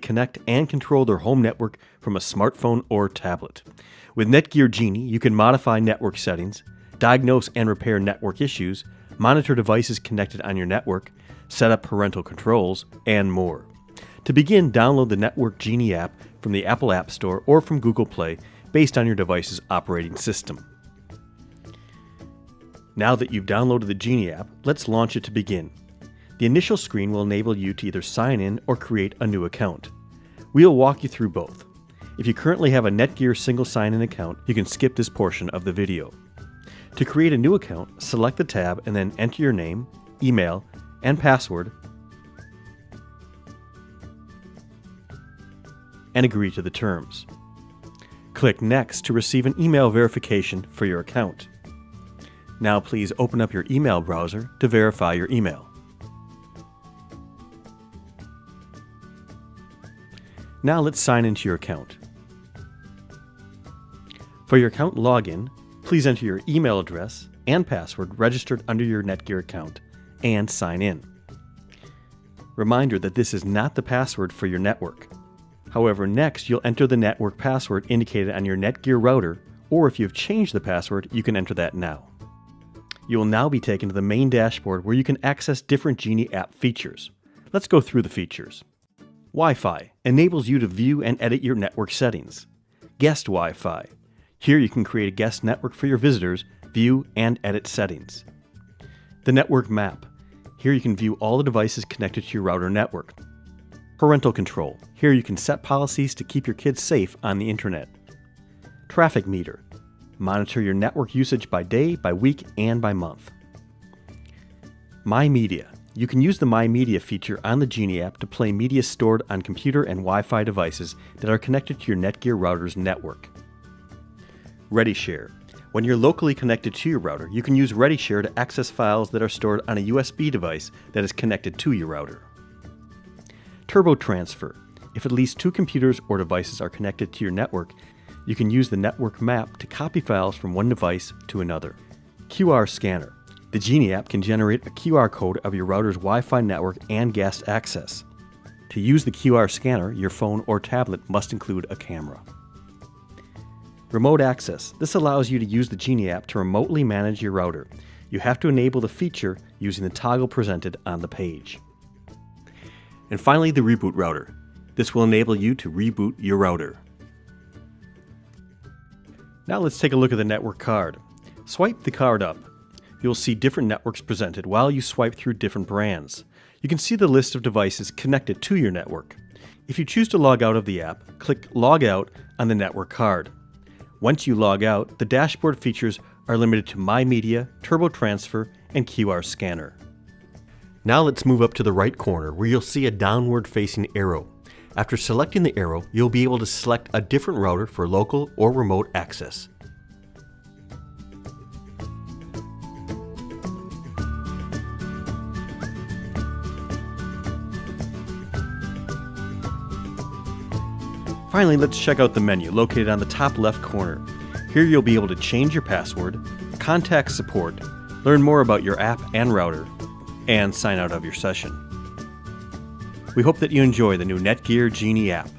connect and control their home network from a smartphone or tablet. With Netgear Genie, you can modify network settings, diagnose and repair network issues, monitor devices connected on your network, set up parental controls, and more. To begin, download the Netgear Genie app from the Apple App Store or from Google Play based on your device's operating system. Now that you've downloaded the Genie app, let's launch it to begin. The initial screen will enable you to either sign in or create a new account. We'll walk you through both. If you currently have a Netgear single sign-in account, you can skip this portion of the video. To create a new account, select the tab and then enter your name, email, and password, and agree to the terms. Click Next to receive an email verification for your account. Now please open up your email browser to verify your email. Now let's sign into your account. For your account login, please enter your email address and password registered under your Netgear account and sign in. Reminder that this is not the password for your network. However, next you'll enter the network password indicated on your Netgear router, or if you've changed the password, you can enter that now. You will now be taken to the main dashboard where you can access different Genie app features. Let's go through the features. Wi-Fi enables you to view and edit your network settings. Guest Wi-Fi. Here you can create a guest network for your visitors, view and edit settings. The network map. Here you can view all the devices connected to your router network. Parental control. Here you can set policies to keep your kids safe on the internet. Traffic meter. Monitor your network usage by day, by week, and by month. MyMedia. You can use the MyMedia feature on the Genie app to play media stored on computer and Wi-Fi devices that are connected to your Netgear router's network. ReadyShare. When you're locally connected to your router, you can use ReadyShare to access files that are stored on a USB device that is connected to your router. Turbo Transfer. If at least 2 computers or devices are connected to your network, you can use the network map to copy files from one device to another. QR Scanner. The Genie app can generate a QR code of your router's Wi-Fi network and guest access. To use the QR scanner, your phone or tablet must include a camera. Remote access. This allows you to use the Genie app to remotely manage your router. You have to enable the feature using the toggle presented on the page. And finally, the Reboot Router. This will enable you to reboot your router. Now let's take a look at the network card. Swipe the card up. You'll see different networks presented while you swipe through different brands. You can see the list of devices connected to your network. If you choose to log out of the app, click Log Out on the network card. Once you log out, the dashboard features are limited to MyMedia, Turbo Transfer, and QR Scanner. Now let's move up to the right corner where you'll see a downward facing arrow. After selecting the arrow, you'll be able to select a different router for local or remote access. Finally, let's check out the menu located on the top left corner. Here you'll be able to change your password, contact support, learn more about your app and router, and sign out of your session. We hope that you enjoy the new Netgear Genie app.